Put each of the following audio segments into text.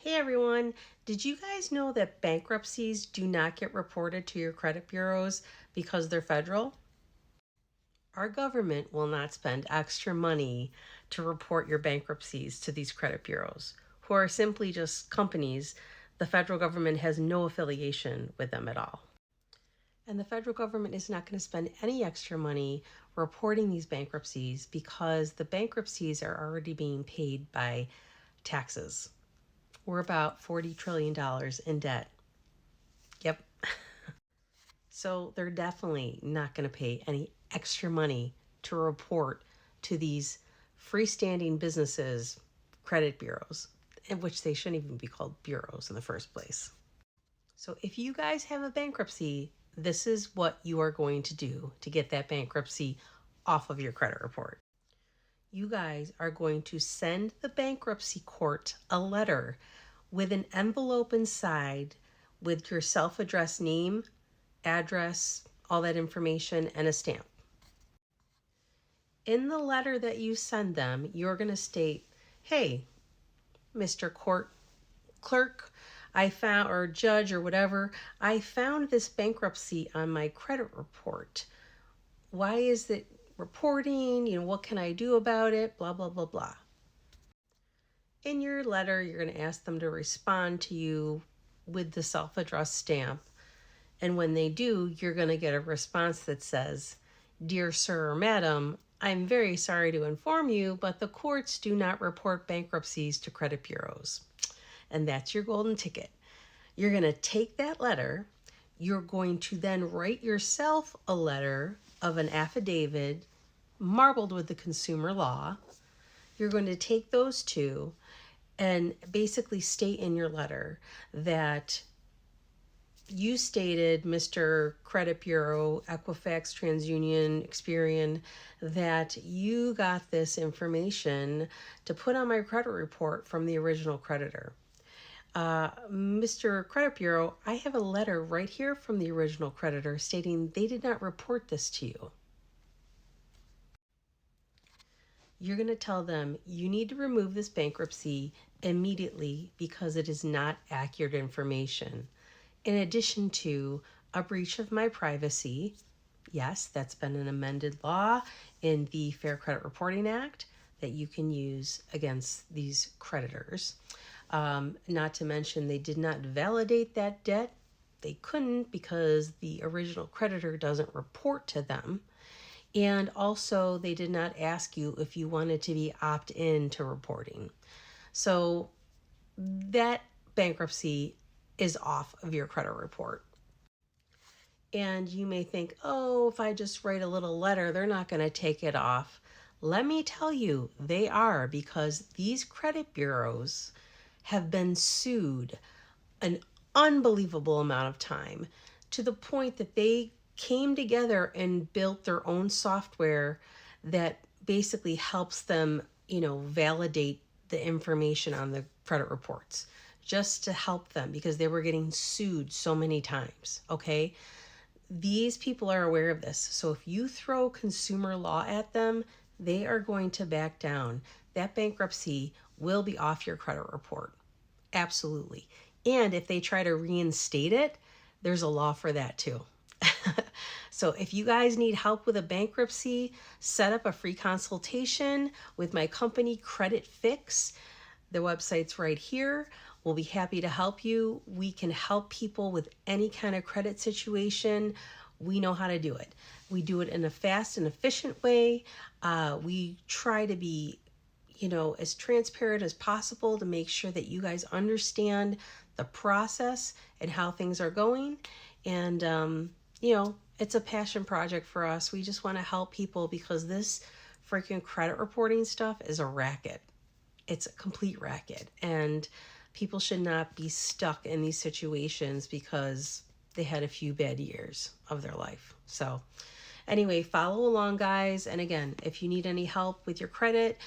Hey everyone, did you guys know that bankruptcies do not get reported to your credit bureaus because they're federal? Our government will not spend extra money to report your bankruptcies to these credit bureaus, who are simply just companies. The federal government has no affiliation with them at all. And the federal government is not going to spend any extra money reporting these bankruptcies because the bankruptcies are already being paid by taxes. We're about $40 trillion in debt. Yep. So they're definitely not going to pay any extra money to report to these freestanding businesses, credit bureaus, in which they shouldn't even be called bureaus in the first place. So if you guys have a bankruptcy, this is what you are going to do to get that bankruptcy off of your credit report. You guys are going to send the bankruptcy court a letter with an envelope inside with your self-addressed name, address, all that information, and a stamp. In the letter that you send them, you're going to state, hey, Mr. Court Clerk, I found, or judge or whatever, I found this bankruptcy on my credit report. Why is it reporting? What can I do about it? Blah, blah, blah, blah. In your letter, you're going to ask them to respond to you with the self-addressed stamp. And when they do, you're going to get a response that says, Dear Sir or Madam, I'm very sorry to inform you, but the courts do not report bankruptcies to credit bureaus. And that's your golden ticket. You're going to take that letter. You're going to then write yourself a letter of an affidavit marbled with the consumer law. You're going to take those two and basically state in your letter that you stated, Mr. Credit Bureau, Equifax, TransUnion, Experian, that you got this information to put on my credit report from the original creditor. Mr. Credit Bureau, I have a letter right here from the original creditor stating they did not report this to you. You're going to tell them you need to remove this bankruptcy immediately because it is not accurate information. In addition to a breach of my privacy, yes, that's been an amended law in the Fair Credit Reporting Act that you can use against these creditors. Not to mention they did not validate that debt. They couldn't because the original creditor doesn't report to them. And also they did not ask you if you wanted to be opt-in to reporting. So that bankruptcy is off of your credit report. And you may think, oh, if I just write a little letter, they're not going to take it off. Let me tell you, they are, because these credit bureaus have been sued an unbelievable amount of time to the point that they came together and built their own software that basically helps them, validate the information on the credit reports just to help them because they were getting sued so many times. Okay. These people are aware of this. So if you throw consumer law at them, they are going to back down. That bankruptcy will be off your credit report. Absolutely. And if they try to reinstate it, there's a law for that too. So if you guys need help with a bankruptcy, set up a free consultation with my company, Credit Fix. The website's right here. We'll be happy to help you. We can help people with any kind of credit situation. We know how to do it. We do it in a fast and efficient way. We try to be, as transparent as possible to make sure that you guys understand the process and how things are going. And, it's a passion project for us. We just want to help people because this freaking credit reporting stuff is a racket. It's a complete racket. And people should not be stuck in these situations because they had a few bad years of their life. So anyway, follow along, guys. And again, if you need any help with your credit,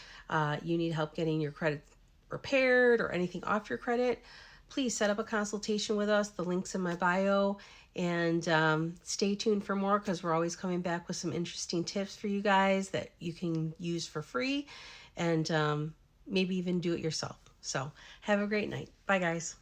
you need help getting your credit repaired or anything off your credit, please set up a consultation with us. The link's in my bio. And stay tuned for more because we're always coming back with some interesting tips for you guys that you can use for free and maybe even do it yourself. So have a great night. Bye, guys.